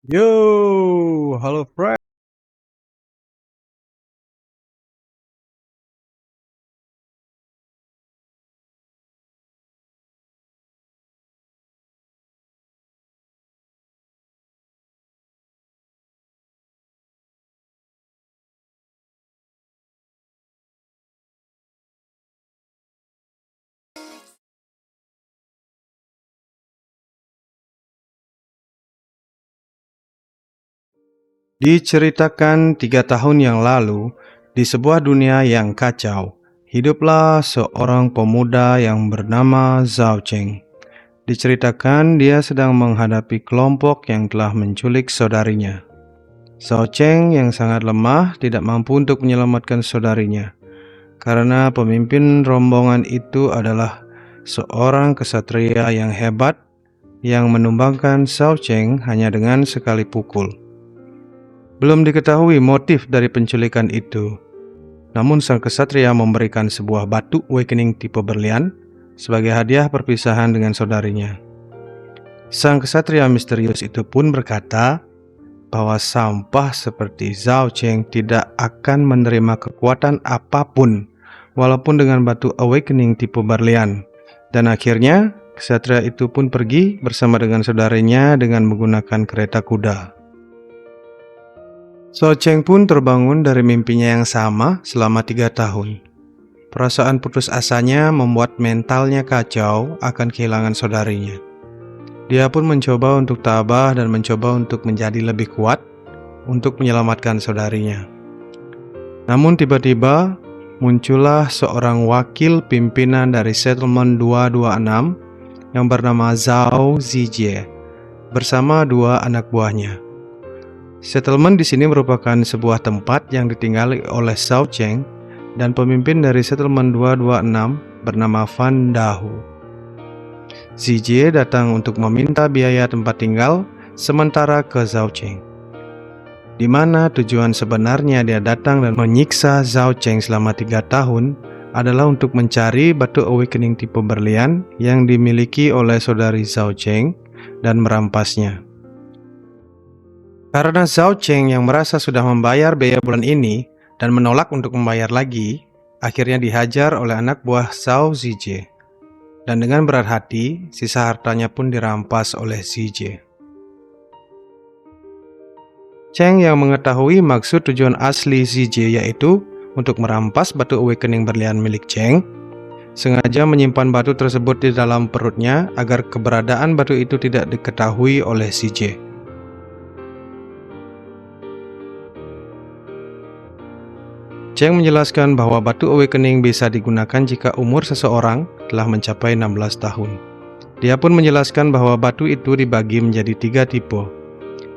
Yo, halo friend. Diceritakan 3 tahun yang lalu, di sebuah dunia yang kacau, hiduplah seorang pemuda yang bernama Zhao Cheng. Diceritakan dia sedang menghadapi kelompok yang telah menculik saudarinya. Zhao Cheng yang sangat lemah tidak mampu untuk menyelamatkan saudarinya, karena pemimpin rombongan itu adalah seorang kesatria yang hebat yang menumbangkan Zhao Cheng hanya dengan sekali pukul. Belum diketahui motif dari penculikan itu, namun sang kesatria memberikan sebuah batu awakening tipe berlian sebagai hadiah perpisahan dengan saudarinya. Sang kesatria misterius itu pun berkata bahwa sampah seperti Zhao Cheng tidak akan menerima kekuatan apapun walaupun dengan batu awakening tipe berlian. Dan akhirnya kesatria itu pun pergi bersama dengan saudarinya dengan menggunakan kereta kuda. Zhao Cheng pun terbangun dari mimpinya yang sama selama 3 tahun. Perasaan putus asanya membuat mentalnya kacau akan kehilangan saudarinya. Dia pun mencoba untuk tabah dan mencoba untuk menjadi lebih kuat untuk menyelamatkan saudarinya. Namun tiba-tiba muncullah seorang wakil pimpinan dari Settlement 226 yang bernama Zhao Zijie bersama 2 anak buahnya. Settlement di sini merupakan sebuah tempat yang ditinggali oleh Zhao Cheng dan pemimpin dari Settlement 226 bernama Van Dahu. Zijie datang untuk meminta biaya tempat tinggal sementara ke Zhao Cheng, di mana tujuan sebenarnya dia datang dan menyiksa Zhao Cheng selama 3 tahun adalah untuk mencari batu awakening tipe berlian yang dimiliki oleh saudari Zhao Cheng dan merampasnya. Karena Zhao Cheng yang merasa sudah membayar biaya bulan ini dan menolak untuk membayar lagi, akhirnya dihajar oleh anak buah Zhao Zijie. Dan dengan berat hati, sisa hartanya pun dirampas oleh Zijie. Cheng yang mengetahui maksud tujuan asli Zijie yaitu untuk merampas batu awakening berlian milik Cheng, sengaja menyimpan batu tersebut di dalam perutnya agar keberadaan batu itu tidak diketahui oleh Zijie. Cheng menjelaskan bahwa batu awakening bisa digunakan jika umur seseorang telah mencapai 16 tahun. Dia pun menjelaskan bahwa batu itu dibagi menjadi 3 tipe,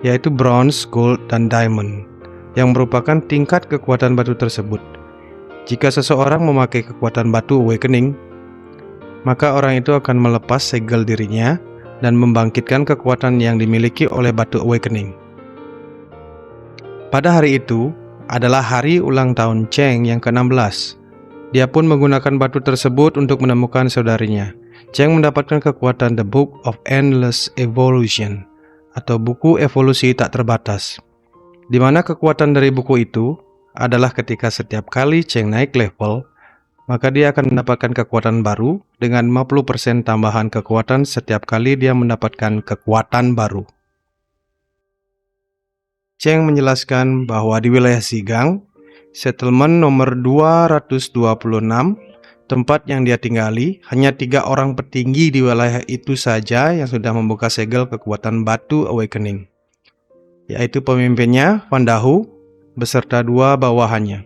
yaitu bronze, gold, dan diamond, yang merupakan tingkat kekuatan batu tersebut. Jika seseorang memakai kekuatan batu awakening, maka orang itu akan melepas segel dirinya dan membangkitkan kekuatan yang dimiliki oleh batu awakening. Pada hari itu adalah hari ulang tahun Cheng yang ke-16. Dia pun menggunakan batu tersebut untuk menemukan saudarinya. Cheng mendapatkan kekuatan The Book of Endless Evolution atau buku evolusi tak terbatas, di mana kekuatan dari buku itu adalah ketika setiap kali Cheng naik level, maka dia akan mendapatkan kekuatan baru dengan 50% tambahan kekuatan setiap kali dia mendapatkan kekuatan baru. Cheng menjelaskan bahwa di wilayah Sigang, settlement nomor 226, tempat yang dia tinggali, hanya 3 orang petinggi di wilayah itu saja yang sudah membuka segel kekuatan batu awakening, yaitu pemimpinnya Van Dahu beserta 2 bawahannya.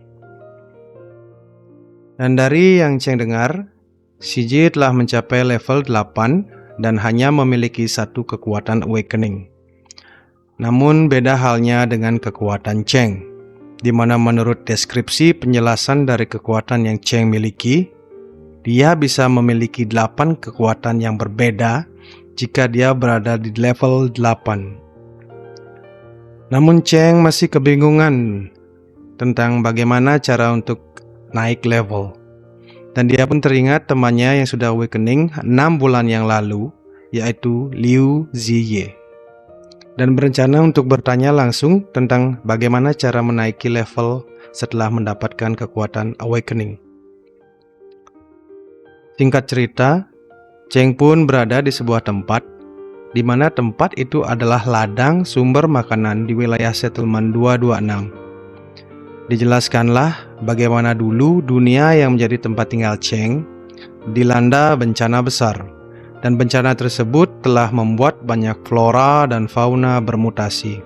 Dan dari yang Cheng dengar, Zijie telah mencapai level 8 dan hanya memiliki 1 kekuatan awakening. Namun beda halnya dengan kekuatan Cheng, di mana menurut deskripsi penjelasan dari kekuatan yang Cheng miliki, dia bisa memiliki 8 kekuatan yang berbeda jika dia berada di level 8. Namun Cheng masih kebingungan tentang bagaimana cara untuk naik level. Dan dia pun teringat temannya yang sudah awakening 6 bulan yang lalu, yaitu Liu Ziye. dan berencana untuk bertanya langsung tentang bagaimana cara menaiki level setelah mendapatkan kekuatan awakening. Singkat cerita, Cheng pun berada di sebuah tempat di mana tempat itu adalah ladang sumber makanan di wilayah settlement 226. Dijelaskanlah bagaimana dulu dunia yang menjadi tempat tinggal Cheng dilanda bencana besar, dan bencana tersebut telah membuat banyak flora dan fauna bermutasi.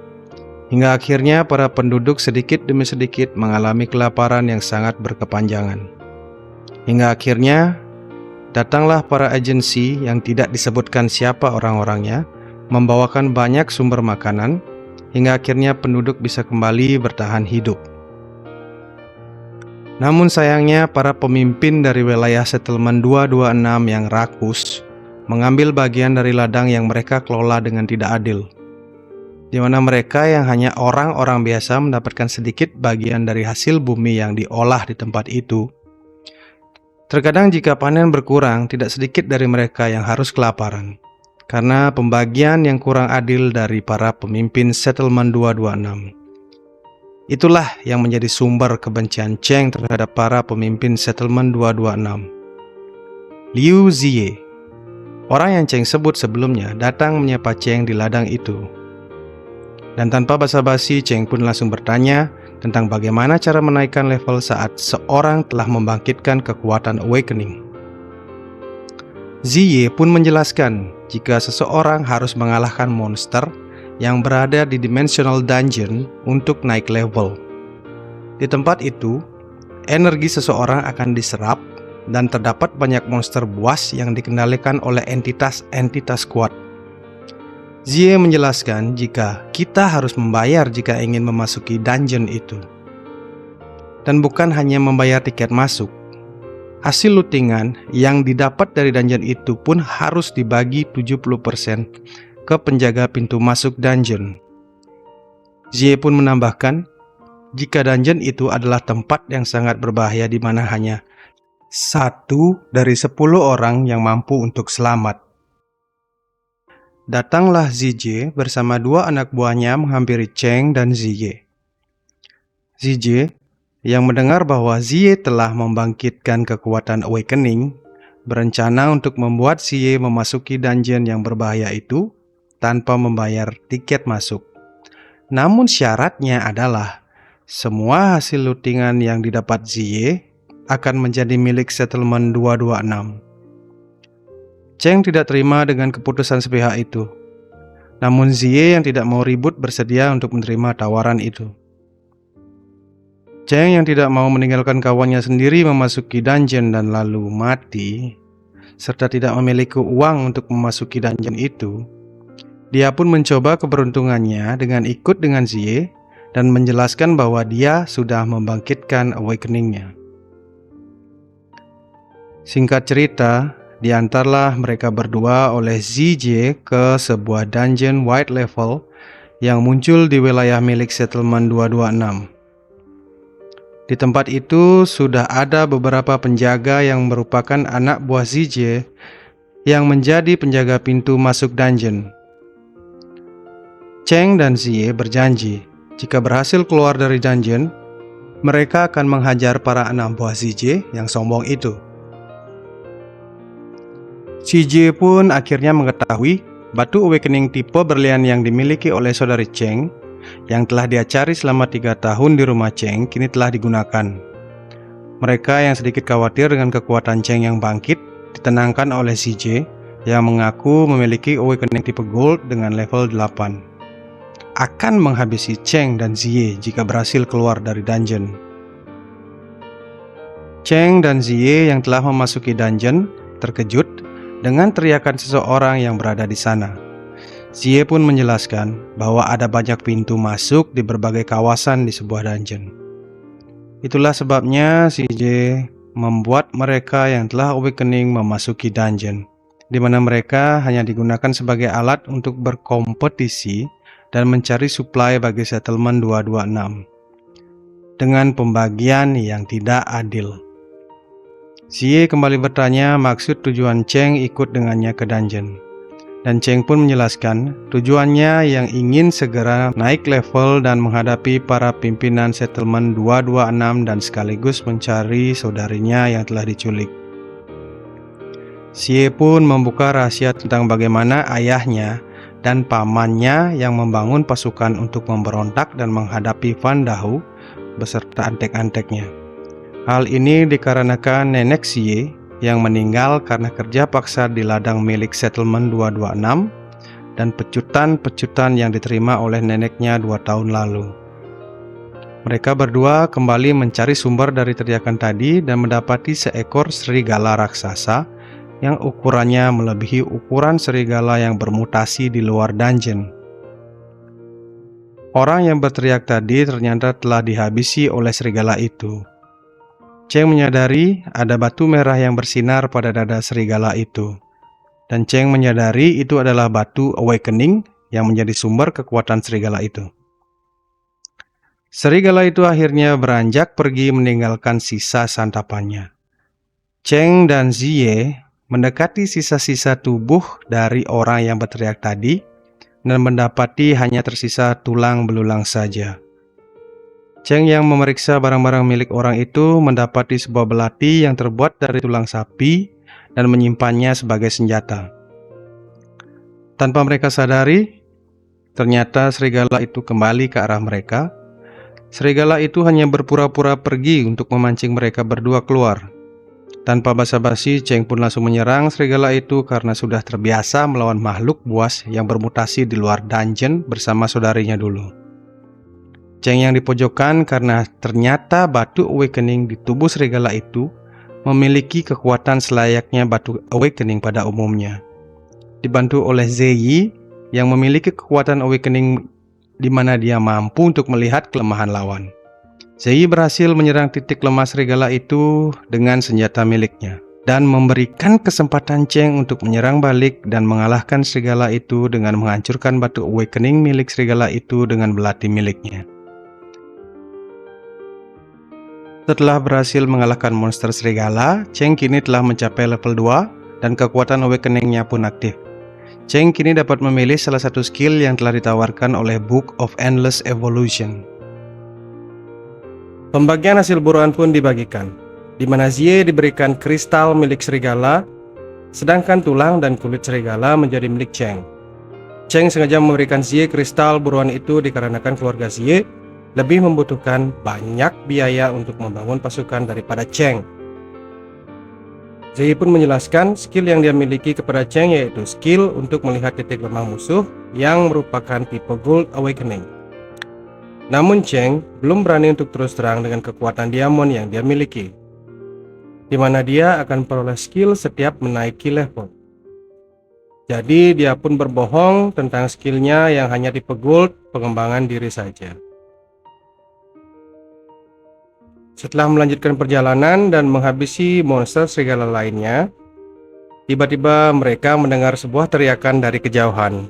Hingga akhirnya para penduduk sedikit demi sedikit mengalami kelaparan yang sangat berkepanjangan. Hingga akhirnya datanglah para agensi yang tidak disebutkan siapa orang-orangnya, membawakan banyak sumber makanan, hingga akhirnya penduduk bisa kembali bertahan hidup. Namun sayangnya para pemimpin dari wilayah settlement 226 yang rakus mengambil bagian dari ladang yang mereka kelola dengan tidak adil, di mana mereka yang hanya orang-orang biasa mendapatkan sedikit bagian dari hasil bumi yang diolah di tempat itu. Terkadang jika panen berkurang, tidak sedikit dari mereka yang harus kelaparan, karena pembagian yang kurang adil dari para pemimpin settlement 226. Itulah yang menjadi sumber kebencian Cheng terhadap para pemimpin settlement 226. Liu Ziye, orang yang Cheng sebut sebelumnya, datang menyapa Cheng di ladang itu. Dan tanpa basa-basi, Cheng pun langsung bertanya tentang bagaimana cara menaikkan level saat seorang telah membangkitkan kekuatan awakening. Ziye pun menjelaskan jika seseorang harus mengalahkan monster yang berada di dimensional dungeon untuk naik level. Di tempat itu, energi seseorang akan diserap dan terdapat banyak monster buas yang dikendalikan oleh entitas-entitas kuat. Ziye menjelaskan jika kita harus membayar jika ingin memasuki dungeon itu. Dan bukan hanya membayar tiket masuk. Hasil lootingan yang didapat dari dungeon itu pun harus dibagi 70% ke penjaga pintu masuk dungeon. Ziye pun menambahkan, jika dungeon itu adalah tempat yang sangat berbahaya di mana hanya 1 dari 10 orang yang mampu untuk selamat. Datanglah Zijie bersama 2 anak buahnya menghampiri Cheng dan Ziye. Zijie, yang mendengar bahwa Ziye telah membangkitkan kekuatan awakening, berencana untuk membuat Ziye memasuki dungeon yang berbahaya itu tanpa membayar tiket masuk. Namun syaratnya adalah semua hasil lootingan yang didapat Ziye akan menjadi milik settlement 226. Cheng tidak terima dengan keputusan sepihak itu. Namun Ziye yang tidak mau ribut bersedia untuk menerima tawaran itu. Cheng yang tidak mau meninggalkan kawannya sendiri memasuki dungeon dan lalu mati, serta tidak memiliki uang untuk memasuki dungeon itu, dia pun mencoba keberuntungannya dengan ikut dengan Ziye dan menjelaskan bahwa dia sudah membangkitkan awakeningnya. Singkat cerita, diantarlah mereka berdua oleh Zijie ke sebuah dungeon white level yang muncul di wilayah milik settlement 226. Di tempat itu sudah ada beberapa penjaga yang merupakan anak buah Zijie yang menjadi penjaga pintu masuk dungeon. Cheng dan Ziye berjanji jika berhasil keluar dari dungeon, mereka akan menghajar para anak buah Zijie yang sombong itu. Zijie pun akhirnya mengetahui batu awakening tipe berlian yang dimiliki oleh saudari Cheng yang telah dia cari selama 3 tahun di rumah Cheng kini telah digunakan. Mereka yang sedikit khawatir dengan kekuatan Cheng yang bangkit ditenangkan oleh Zijie yang mengaku memiliki awakening tipe gold dengan level 8. Akan menghabisi Cheng dan Ziye jika berhasil keluar dari dungeon. Cheng dan Ziye yang telah memasuki dungeon terkejut dengan teriakan seseorang yang berada di sana. Ziye pun menjelaskan bahwa ada banyak pintu masuk di berbagai kawasan di sebuah dungeon. Itulah sebabnya Zijie membuat mereka yang telah awakening memasuki dungeon, di mana mereka hanya digunakan sebagai alat untuk berkompetisi dan mencari suplai bagi settlement 226 dengan pembagian yang tidak adil. Ziye kembali bertanya maksud tujuan Cheng ikut dengannya ke dungeon. Dan Cheng pun menjelaskan tujuannya yang ingin segera naik level dan menghadapi para pimpinan settlement 226 dan sekaligus mencari saudarinya yang telah diculik. Xie pun membuka rahasia tentang bagaimana ayahnya dan pamannya yang membangun pasukan untuk memberontak dan menghadapi Van Dahu beserta antek-anteknya. Hal ini dikarenakan nenek Xie yang meninggal karena kerja paksa di ladang milik settlement 226 dan pecutan-pecutan yang diterima oleh neneknya 2 tahun lalu. Mereka berdua kembali mencari sumber dari teriakan tadi dan mendapati seekor serigala raksasa yang ukurannya melebihi ukuran serigala yang bermutasi di luar dungeon. Orang yang berteriak tadi ternyata telah dihabisi oleh serigala itu. Cheng menyadari ada batu merah yang bersinar pada dada serigala itu. Dan Cheng menyadari itu adalah batu awakening yang menjadi sumber kekuatan serigala itu. Serigala itu akhirnya beranjak pergi meninggalkan sisa santapannya. Cheng dan Xie mendekati sisa-sisa tubuh dari orang yang berteriak tadi dan mendapati hanya tersisa tulang belulang saja. Cheng yang memeriksa barang-barang milik orang itu mendapati sebuah belati yang terbuat dari tulang sapi dan menyimpannya sebagai senjata. Tanpa mereka sadari, ternyata serigala itu kembali ke arah mereka. Serigala itu hanya berpura-pura pergi untuk memancing mereka berdua keluar. Tanpa basa-basi, Cheng pun langsung menyerang serigala itu karena sudah terbiasa melawan makhluk buas yang bermutasi di luar dungeon bersama saudarinya dulu. Cheng yang dipojokkan karena ternyata batu awakening di tubuh serigala itu memiliki kekuatan selayaknya batu awakening pada umumnya. Dibantu oleh Ziyi yang memiliki kekuatan awakening di mana dia mampu untuk melihat kelemahan lawan. Ziyi berhasil menyerang titik lemah serigala itu dengan senjata miliknya dan memberikan kesempatan Cheng untuk menyerang balik dan mengalahkan serigala itu dengan menghancurkan batu awakening milik serigala itu dengan belati miliknya. Setelah berhasil mengalahkan monster serigala, Cheng kini telah mencapai level 2 dan kekuatan awakening-nya pun aktif. Cheng kini dapat memilih salah satu skill yang telah ditawarkan oleh Book of Endless Evolution. Pembagian hasil buruan pun dibagikan, di mana Xie diberikan kristal milik serigala, sedangkan tulang dan kulit serigala menjadi milik Cheng. Cheng sengaja memberikan Xie kristal buruan itu dikarenakan keluarga Xie lebih membutuhkan banyak biaya untuk membangun pasukan daripada Cheng. Ziyi pun menjelaskan skill yang dia miliki kepada Cheng yaitu skill untuk melihat titik lemah musuh yang merupakan tipe Gold Awakening. Namun Cheng belum berani untuk terus terang dengan kekuatan diamond yang dia miliki, di mana dia akan peroleh skill setiap menaiki level. Jadi dia pun berbohong tentang skillnya yang hanya tipe Gold pengembangan diri saja. Setelah melanjutkan perjalanan dan menghabisi monster serigala lainnya, tiba-tiba mereka mendengar sebuah teriakan dari kejauhan.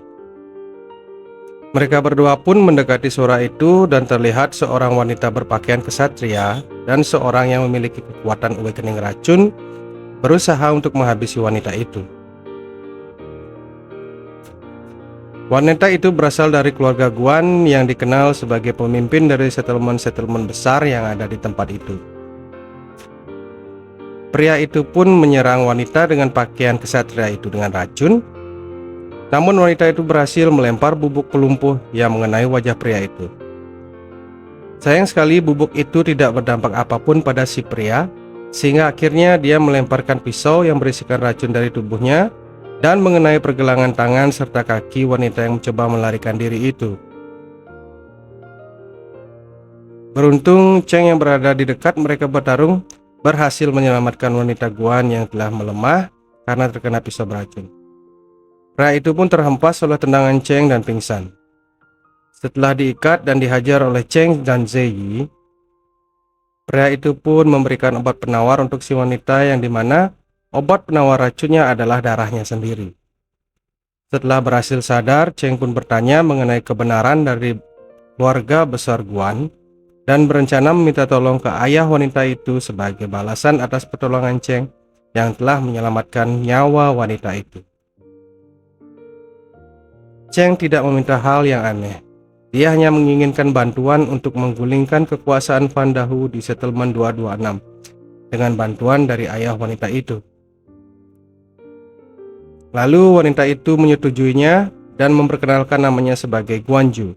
Mereka berdua pun mendekati suara itu dan terlihat seorang wanita berpakaian kesatria dan seorang yang memiliki kekuatan awakening racun berusaha untuk menghabisi wanita itu. Wanita itu berasal dari keluarga Guan yang dikenal sebagai pemimpin dari settlement-settlement besar yang ada di tempat itu. Pria itu pun menyerang wanita dengan pakaian kesatria itu dengan racun. Namun wanita itu berhasil melempar bubuk pelumpuh yang mengenai wajah pria itu. Sayang sekali bubuk itu tidak berdampak apapun pada si pria, sehingga akhirnya dia melemparkan pisau yang berisikan racun dari tubuhnya dan mengenai pergelangan tangan serta kaki wanita yang mencoba melarikan diri itu. Beruntung Cheng yang berada di dekat mereka bertarung berhasil menyelamatkan wanita Guan yang telah melemah karena terkena pisau beracun. Pria itu pun terhempas oleh tendangan Cheng dan pingsan. Setelah diikat dan dihajar oleh Cheng dan Ziyi, pria itu pun memberikan obat penawar untuk si wanita yang dimana obat penawar racunnya adalah darahnya sendiri. Setelah berhasil sadar, Cheng pun bertanya mengenai kebenaran dari keluarga besar Guan dan berencana meminta tolong ke ayah wanita itu sebagai balasan atas pertolongan Cheng yang telah menyelamatkan nyawa wanita itu. Cheng tidak meminta hal yang aneh. Dia hanya menginginkan bantuan untuk menggulingkan kekuasaan Van Dahu di settlement 226 dengan bantuan dari ayah wanita itu. Lalu wanita itu menyetujuinya dan memperkenalkan namanya sebagai Guanju.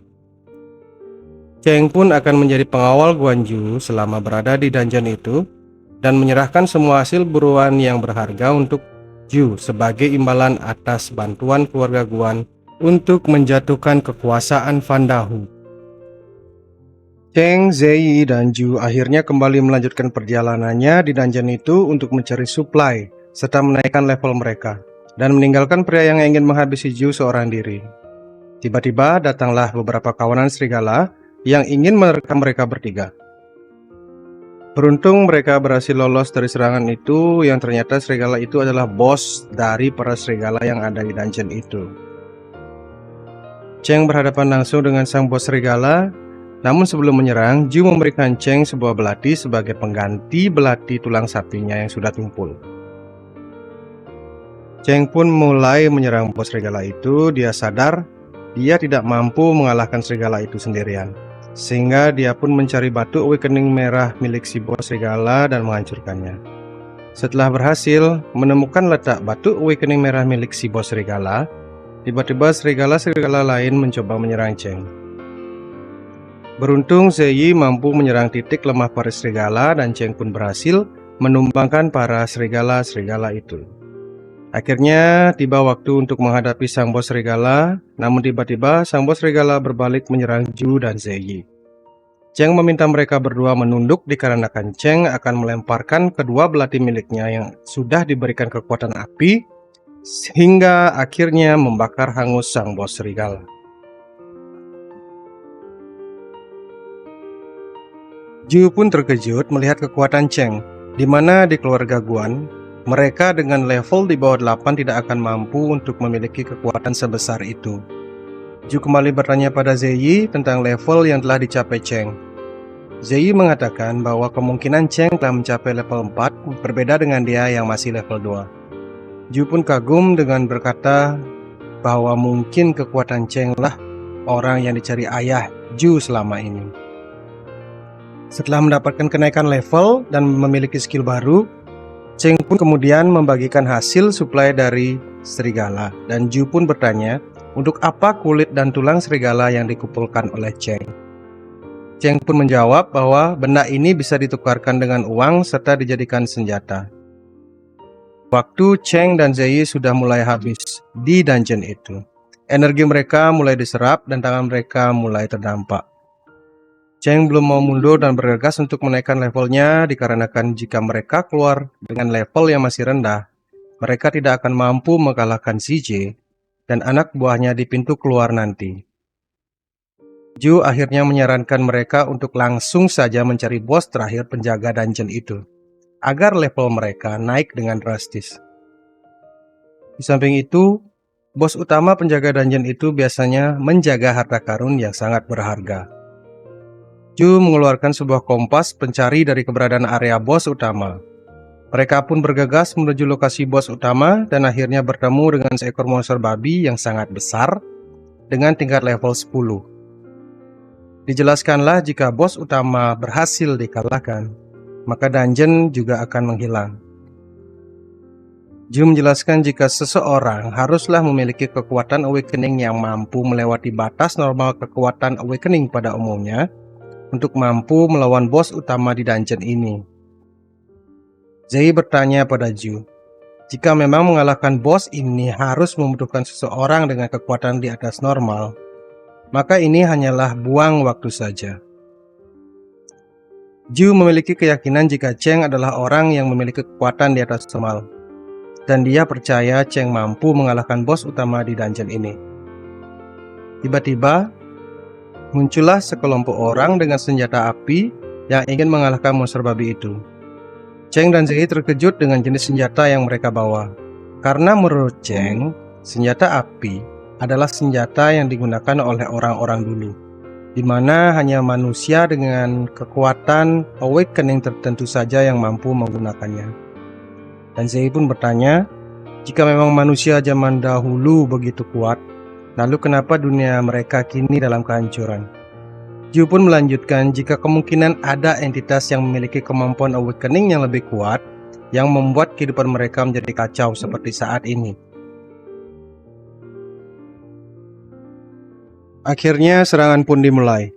Cheng pun akan menjadi pengawal Guanju selama berada di dungeon itu dan menyerahkan semua hasil buruan yang berharga untuk Ju sebagai imbalan atas bantuan keluarga Guan untuk menjatuhkan kekuasaan Van Dahu. Cheng, Ziyi, dan Ju akhirnya kembali melanjutkan perjalanannya di dungeon itu untuk mencari supply serta menaikkan level mereka dan meninggalkan pria yang ingin menghabisi Ju seorang diri. Tiba-tiba datanglah beberapa kawanan serigala yang ingin menerkam mereka bertiga. Beruntung mereka berhasil lolos dari serangan itu, yang ternyata serigala itu adalah bos dari para serigala yang ada di dungeon itu. Cheng berhadapan langsung dengan sang bos serigala, namun sebelum menyerang, Ju memberikan Cheng sebuah belati sebagai pengganti belati tulang sapinya yang sudah tumpul. Cheng pun mulai menyerang bos serigala itu. Dia sadar dia tidak mampu mengalahkan serigala itu sendirian, sehingga dia pun mencari batu awakening merah milik si bos serigala dan menghancurkannya. Setelah berhasil menemukan letak batu awakening merah milik si bos serigala, tiba-tiba serigala-serigala lain mencoba menyerang Cheng. Beruntung Ziyi mampu menyerang titik lemah para serigala dan Cheng pun berhasil menumbangkan para serigala-serigala itu. Akhirnya tiba waktu untuk menghadapi sang bos serigala, namun tiba-tiba sang bos serigala berbalik menyerang Ju dan Ziyi. Cheng meminta mereka berdua menunduk dikarenakan Cheng akan melemparkan kedua belati miliknya yang sudah diberikan kekuatan api, sehingga akhirnya membakar hangus sang bos serigala. Ju pun terkejut melihat kekuatan Cheng, di mana di keluarga Guan, mereka dengan level di bawah 8 tidak akan mampu untuk memiliki kekuatan sebesar itu. Ju kembali bertanya pada Ziyi tentang level yang telah dicapai Cheng. Ziyi mengatakan bahwa kemungkinan Cheng telah mencapai level 4 berbeda dengan dia yang masih level 2. Ju pun kagum dengan berkata bahwa mungkin kekuatan Cheng lah orang yang dicari ayah Ju selama ini. Setelah mendapatkan kenaikan level dan memiliki skill baru, Cheng pun kemudian membagikan hasil suplai dari serigala, dan Ju pun bertanya untuk apa kulit dan tulang serigala yang dikumpulkan oleh Cheng. Cheng pun menjawab bahwa benda ini bisa ditukarkan dengan uang serta dijadikan senjata. Waktu Cheng dan Ziyi sudah mulai habis di dungeon itu. Energi mereka mulai diserap dan tangan mereka mulai terdampak. Cheng belum mau mundur dan bergegas untuk menaikkan levelnya dikarenakan jika mereka keluar dengan level yang masih rendah, mereka tidak akan mampu mengalahkan CJ dan anak buahnya di pintu keluar nanti. Ju akhirnya menyarankan mereka untuk langsung saja mencari bos terakhir penjaga dungeon itu, agar level mereka naik dengan drastis. Di samping itu, bos utama penjaga dungeon itu biasanya menjaga harta karun yang sangat berharga. Ju mengeluarkan sebuah kompas pencari dari keberadaan area bos utama. Mereka pun bergegas menuju lokasi bos utama dan akhirnya bertemu dengan seekor monster babi yang sangat besar dengan tingkat level 10. Dijelaskanlah jika bos utama berhasil dikalahkan, maka dungeon juga akan menghilang. Ju menjelaskan jika seseorang haruslah memiliki kekuatan awakening yang mampu melewati batas normal kekuatan awakening pada umumnya untuk mampu melawan bos utama di dungeon ini. Ziyi bertanya pada Ju, jika memang mengalahkan bos ini harus membutuhkan seseorang dengan kekuatan di atas normal, maka ini hanyalah buang waktu saja. Ju memiliki keyakinan jika Cheng adalah orang yang memiliki kekuatan di atas normal, dan dia percaya Cheng mampu mengalahkan bos utama di dungeon ini. Tiba-tiba, muncullah sekelompok orang dengan senjata api yang ingin mengalahkan monster babi itu. Cheng dan Ziyi terkejut dengan jenis senjata yang mereka bawa, karena menurut Cheng, senjata api adalah senjata yang digunakan oleh orang-orang dulu, di mana hanya manusia dengan kekuatan awakening tertentu saja yang mampu menggunakannya. Dan Ziyi pun bertanya, jika memang manusia zaman dahulu begitu kuat, Lalu kenapa dunia mereka kini dalam kehancuran? Ju pun melanjutkan, jika kemungkinan ada entitas yang memiliki kemampuan awakening yang lebih kuat, yang membuat kehidupan mereka menjadi kacau seperti saat ini. Akhirnya serangan pun dimulai.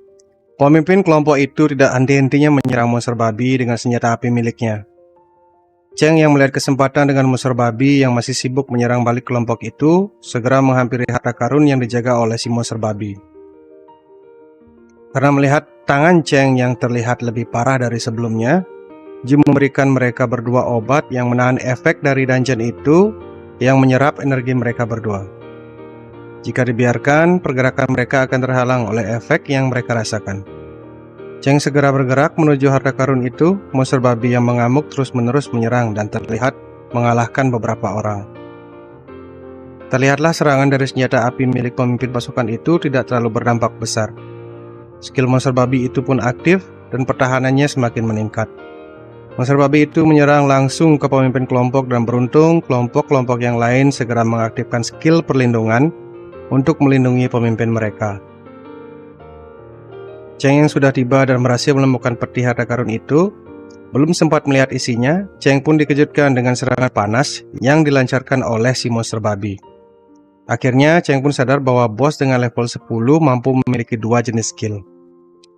Pemimpin kelompok itu tidak henti-hentinya menyerang monster babi dengan senjata api miliknya. Cheng yang melihat kesempatan dengan monster babi yang masih sibuk menyerang balik kelompok itu, segera menghampiri harta karun yang dijaga oleh si monster babi. Karena melihat tangan Cheng yang terlihat lebih parah dari sebelumnya, Ju memberikan mereka berdua obat yang menahan efek dari dungeon itu yang menyerap energi mereka berdua. Jika dibiarkan, pergerakan mereka akan terhalang oleh efek yang mereka rasakan. Cheng segera bergerak menuju harta karun itu. Monster babi yang mengamuk terus-menerus menyerang dan terlihat mengalahkan beberapa orang. Terlihatlah serangan dari senjata api milik pemimpin pasukan itu tidak terlalu berdampak besar. Skill monster babi itu pun aktif dan pertahanannya semakin meningkat. Monster babi itu menyerang langsung ke pemimpin kelompok dan beruntung kelompok-kelompok yang lain segera mengaktifkan skill perlindungan untuk melindungi pemimpin mereka. Cheng yang sudah tiba dan berhasil menemukan peti harta karun itu, belum sempat melihat isinya, Cheng pun dikejutkan dengan serangan panas yang dilancarkan oleh si monster babi. Akhirnya Cheng pun sadar bahwa bos dengan level 10 mampu memiliki dua jenis skill.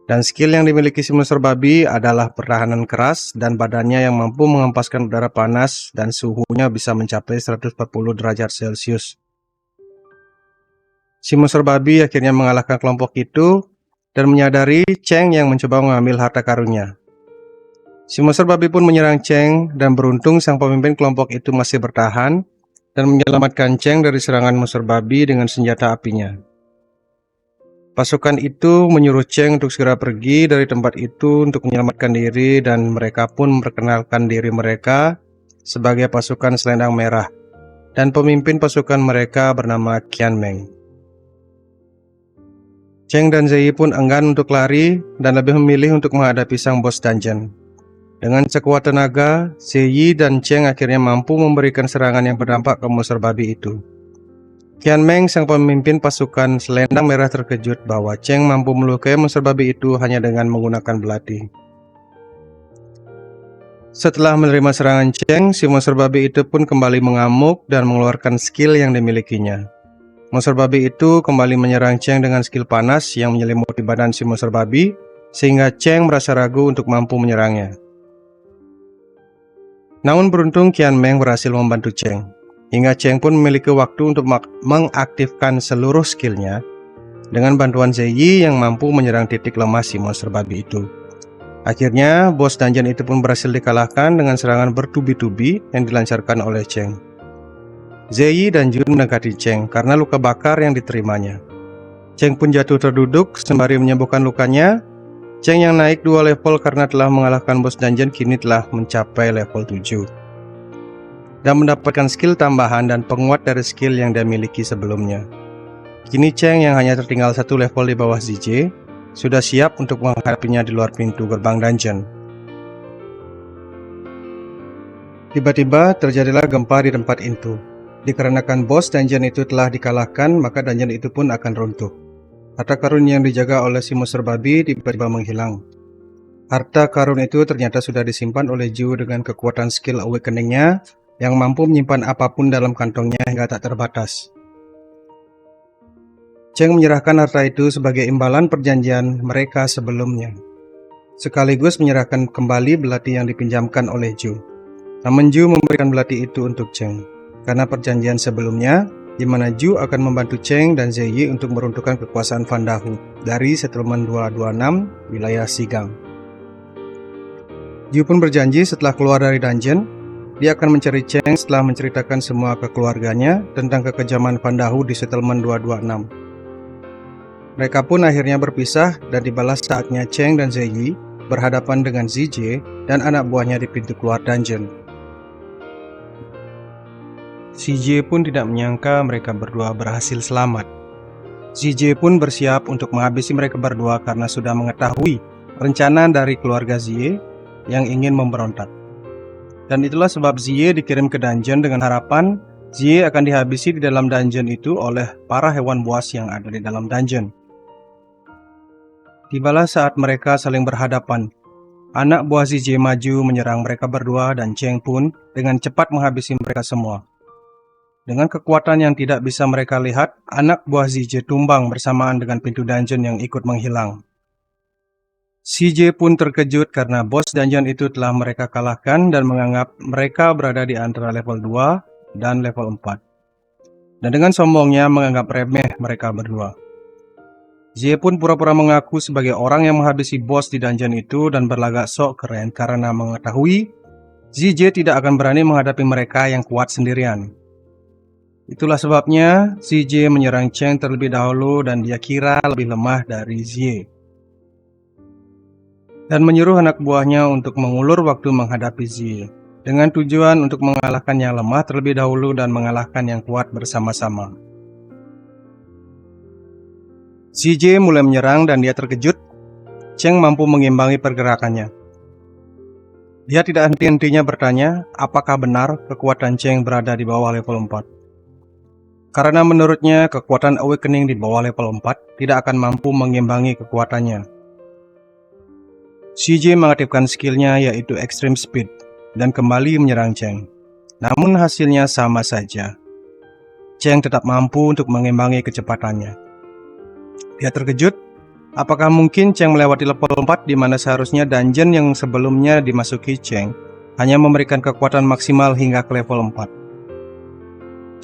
Dan skill yang dimiliki si monster babi adalah pertahanan keras dan badannya yang mampu menghempaskan udara panas dan suhunya bisa mencapai 140 derajat Celcius. Si monster babi akhirnya mengalahkan kelompok itu dan menyadari Cheng yang mencoba mengambil harta karunnya. Si monster babi pun menyerang Cheng dan beruntung sang pemimpin kelompok itu masih bertahan dan menyelamatkan Cheng dari serangan monster babi dengan senjata apinya. Pasukan itu menyuruh Cheng untuk segera pergi dari tempat itu untuk menyelamatkan diri dan mereka pun memperkenalkan diri mereka sebagai pasukan Selendang Merah dan pemimpin pasukan mereka bernama Qian Meng. Cheng dan Ziyi pun enggan untuk lari dan lebih memilih untuk menghadapi sang bos dungeon. Dengan sekuat tenaga, Ziyi dan Cheng akhirnya mampu memberikan serangan yang berdampak ke monster babi itu. Qian Meng, sang pemimpin pasukan Selendang Merah, terkejut bahwa Cheng mampu melukai monster babi itu hanya dengan menggunakan belati. Setelah menerima serangan Cheng, si monster babi itu pun kembali mengamuk dan mengeluarkan skill yang dimilikinya. Monster babi itu kembali menyerang Cheng dengan skill panas yang menyelimuti badan si monster babi, sehingga Cheng merasa ragu untuk mampu menyerangnya. Namun beruntung Qian Meng berhasil membantu Cheng, hingga Cheng pun memiliki waktu untuk mengaktifkan seluruh skillnya dengan bantuan Ziyi yang mampu menyerang titik lemah si monster babi itu. Akhirnya, bos dungeon itu pun berhasil dikalahkan dengan serangan bertubi-tubi yang dilancarkan oleh Cheng. Ziyi dan Jun mendekati Cheng karena luka bakar yang diterimanya. Cheng pun jatuh terduduk sembari menyembuhkan lukanya. Cheng yang naik 2 level karena telah mengalahkan bos dungeon kini telah mencapai level 7 dan mendapatkan skill tambahan dan penguat dari skill yang dia miliki sebelumnya. Kini Cheng yang hanya tertinggal 1 level di bawah ZJ sudah siap untuk menghadapinya di luar pintu gerbang dungeon. Tiba-tiba terjadilah gempa di tempat itu. Dikarenakan bos dungeon itu telah dikalahkan, maka dungeon itu pun akan runtuh. Harta karun yang dijaga oleh si monster babi tiba-tiba menghilang. Harta karun itu ternyata sudah disimpan oleh Ju dengan kekuatan skill awakening-nya yang mampu menyimpan apapun dalam kantongnya hingga tak terbatas. Cheng menyerahkan harta itu sebagai imbalan perjanjian mereka sebelumnya, sekaligus menyerahkan kembali belati yang dipinjamkan oleh Ju. Namun Ju memberikan belati itu untuk Cheng karena perjanjian sebelumnya, di mana Ju akan membantu Cheng dan Ziyi untuk meruntuhkan kekuasaan Van Dahu dari settlement 226 wilayah Sigang. Ju pun berjanji setelah keluar dari dungeon, dia akan mencari Cheng setelah menceritakan semua ke keluarganya tentang kekejaman Van Dahu di settlement 226. Mereka pun akhirnya berpisah dan dibalas saatnya Cheng dan Ziyi berhadapan dengan ZJ dan anak buahnya di pintu keluar dungeon. ZJ pun tidak menyangka mereka berdua berhasil selamat. ZJ pun bersiap untuk menghabisi mereka berdua karena sudah mengetahui rencana dari keluarga Ziye yang ingin memberontak. Dan itulah sebab Ziye dikirim ke dungeon dengan harapan Zie akan dihabisi di dalam dungeon itu oleh para hewan buas yang ada di dalam dungeon. Tibalah saat mereka saling berhadapan. Anak buah Zie maju menyerang mereka berdua dan Cheng pun dengan cepat menghabisi mereka semua. Dengan kekuatan yang tidak bisa mereka lihat, anak buah Zie tumbang bersamaan dengan pintu dungeon yang ikut menghilang. Zie pun terkejut karena bos dungeon itu telah mereka kalahkan dan menganggap mereka berada di antara level 2 dan level 4. Dan dengan sombongnya menganggap remeh mereka berdua. Zie pun pura-pura mengaku sebagai orang yang menghabisi bos di dungeon itu dan berlagak sok keren karena mengetahui Zie tidak akan berani menghadapi mereka yang kuat sendirian. Itulah sebabnya Zie menyerang Cheng terlebih dahulu dan dia kira lebih lemah dari Zie. Dan menyuruh anak buahnya untuk mengulur waktu menghadapi Zie, dengan tujuan untuk mengalahkan yang lemah terlebih dahulu dan mengalahkan yang kuat bersama-sama. Zie mulai menyerang dan dia terkejut. Cheng mampu mengimbangi pergerakannya. Dia tidak henti-hentinya bertanya apakah benar kekuatan Cheng berada di bawah level 4. Karena menurutnya kekuatan Awakening di bawah level 4 tidak akan mampu mengimbangi kekuatannya. Zie mengaktifkan skillnya yaitu Extreme Speed dan kembali menyerang Cheng. Namun hasilnya sama saja. Cheng tetap mampu untuk mengimbangi kecepatannya. Dia terkejut, apakah mungkin Cheng melewati level 4 di mana seharusnya dungeon yang sebelumnya dimasuki Cheng hanya memberikan kekuatan maksimal hingga ke level 4.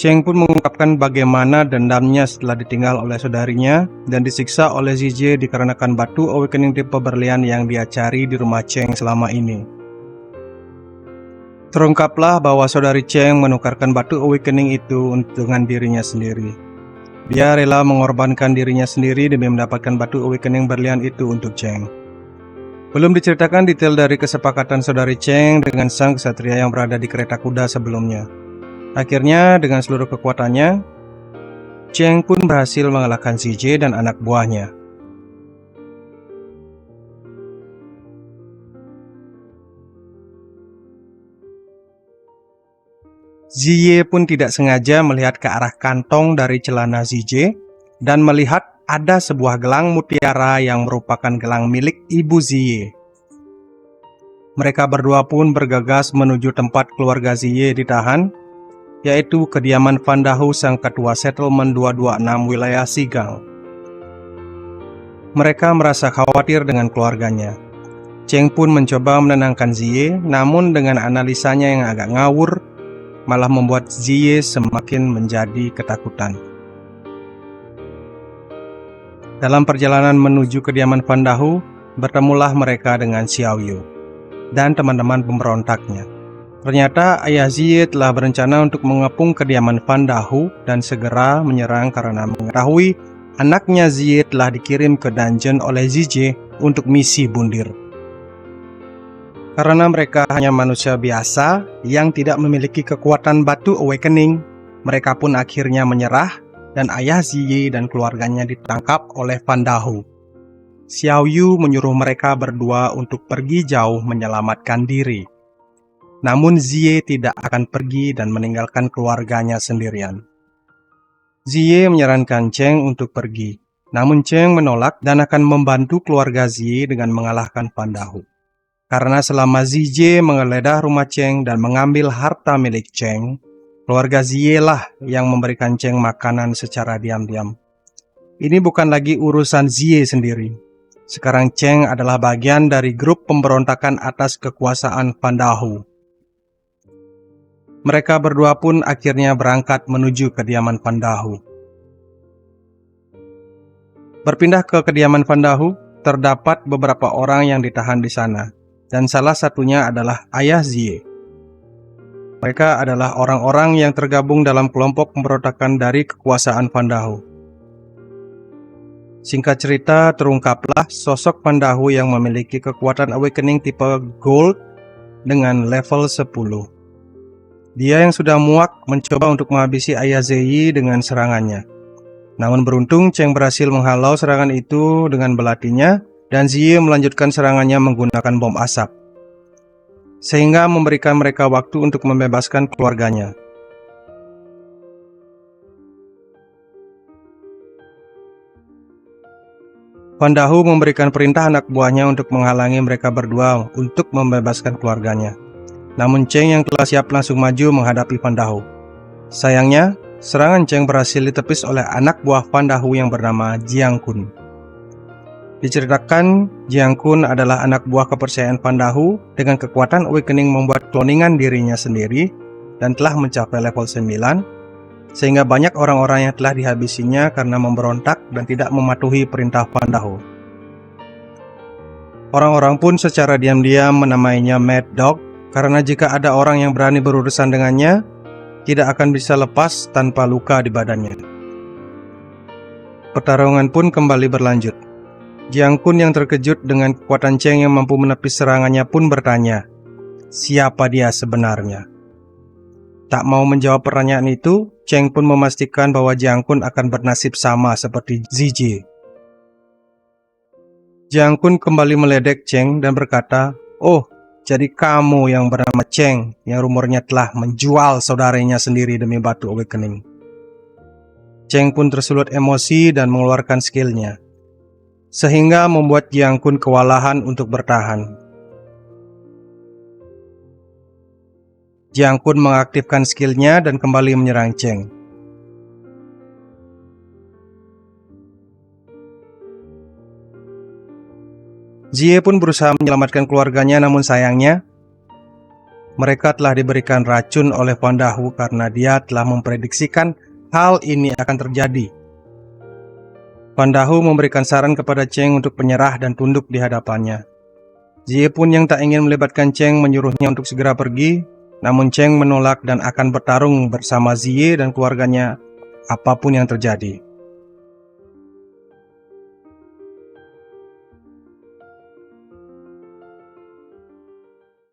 Cheng pun mengungkapkan bagaimana dendamnya setelah ditinggal oleh saudarinya dan disiksa oleh Zie dikarenakan batu Awakening tipe berlian yang dia cari di rumah Cheng selama ini. Terungkaplah bahwa saudari Cheng menukarkan batu Awakening itu dengan dirinya sendiri. Dia rela mengorbankan dirinya sendiri demi mendapatkan batu Awakening berlian itu untuk Cheng. Belum diceritakan detail dari kesepakatan saudari Cheng dengan sang ksatria yang berada di kereta kuda sebelumnya. Akhirnya dengan seluruh kekuatannya, Cheng pun berhasil mengalahkan Zie dan anak buahnya. Zie pun tidak sengaja melihat ke arah kantong dari celana Zie dan melihat ada sebuah gelang mutiara yang merupakan gelang milik ibu Zie. Mereka berdua pun bergegas menuju tempat keluarga Zie ditahan, yaitu kediaman Van Dahu sang ketua settlement 226 wilayah Sigang. Mereka merasa khawatir dengan keluarganya. Cheng pun mencoba menenangkan Zie, namun dengan analisanya yang agak ngawur, malah membuat Zie semakin menjadi ketakutan. Dalam perjalanan menuju kediaman Van Dahu, bertemulah mereka dengan Xiao Yu dan teman-teman pemberontaknya. Ternyata ayah Zie telah berencana untuk mengepung kediaman Van Dahu dan segera menyerang karena mengetahui anaknya Zie telah dikirim ke dungeon oleh Zie untuk misi bundir. Karena mereka hanya manusia biasa yang tidak memiliki kekuatan batu Awakening, mereka pun akhirnya menyerah dan ayah Zie dan keluarganya ditangkap oleh Van Dahu. Xiao Yu menyuruh mereka berdua untuk pergi jauh menyelamatkan diri. Namun Zie tidak akan pergi dan meninggalkan keluarganya sendirian. Zie menyarankan Cheng untuk pergi, namun Cheng menolak dan akan membantu keluarga Zie dengan mengalahkan Van Dahu. Karena selama Zie menggeledah rumah Cheng dan mengambil harta milik Cheng, keluarga Zie lah yang memberikan Cheng makanan secara diam-diam. Ini bukan lagi urusan Zie sendiri. Sekarang Cheng adalah bagian dari grup pemberontakan atas kekuasaan Van Dahu. Mereka berdua pun akhirnya berangkat menuju kediaman Van Dahu. Berpindah ke kediaman Van Dahu, terdapat beberapa orang yang ditahan di sana, dan salah satunya adalah ayah Zie. Mereka adalah orang-orang yang tergabung dalam kelompok pemberontakan dari kekuasaan Van Dahu. Singkat cerita, terungkaplah sosok Van Dahu yang memiliki kekuatan Awakening tipe Gold dengan level 10. Dia yang sudah muak mencoba untuk menghabisi ayah Zie dengan serangannya. Namun beruntung Cheng berhasil menghalau serangan itu dengan belatinya dan Zie melanjutkan serangannya menggunakan bom asap, sehingga memberikan mereka waktu untuk membebaskan keluarganya. Fan Dahu memberikan perintah anak buahnya untuk menghalangi mereka berdua untuk membebaskan keluarganya. Namun Cheng yang telah siap langsung maju menghadapi Fan Dahu. Sayangnya, serangan Cheng berhasil ditepis oleh anak buah Fan Dahu yang bernama Jiang Kun. Diceritakan, Jiang Kun adalah anak buah kepercayaan Fan Dahu dengan kekuatan awakening membuat kloningan dirinya sendiri dan telah mencapai level 9, sehingga banyak orang-orang yang telah dihabisinya karena memberontak dan tidak mematuhi perintah Fan Dahu. Orang-orang pun secara diam-diam menamainya Mad Dog, karena jika ada orang yang berani berurusan dengannya, tidak akan bisa lepas tanpa luka di badannya. Pertarungan pun kembali berlanjut. Jiang Kun yang terkejut dengan kekuatan Cheng yang mampu menepis serangannya pun bertanya, siapa dia sebenarnya? Tak mau menjawab pertanyaan itu, Cheng pun memastikan bahwa Jiang Kun akan bernasib sama seperti Ziyi. Jiang Kun kembali meledek Cheng dan berkata, "Oh, jadi kamu yang bernama Cheng yang rumornya telah menjual saudaranya sendiri demi batu awakening." Cheng pun tersulut emosi dan mengeluarkan skillnya, sehingga membuat Jiang Kun kewalahan untuk bertahan. Jiang Kun mengaktifkan skillnya dan kembali menyerang Cheng. Ziyi pun berusaha menyelamatkan keluarganya, namun sayangnya mereka telah diberikan racun oleh Fan Dahu karena dia telah memprediksikan hal ini akan terjadi. Fan Dahu memberikan saran kepada Cheng untuk menyerah dan tunduk di hadapannya. Ziyi pun yang tak ingin melibatkan Cheng menyuruhnya untuk segera pergi, namun Cheng menolak dan akan bertarung bersama Ziyi dan keluarganya apapun yang terjadi.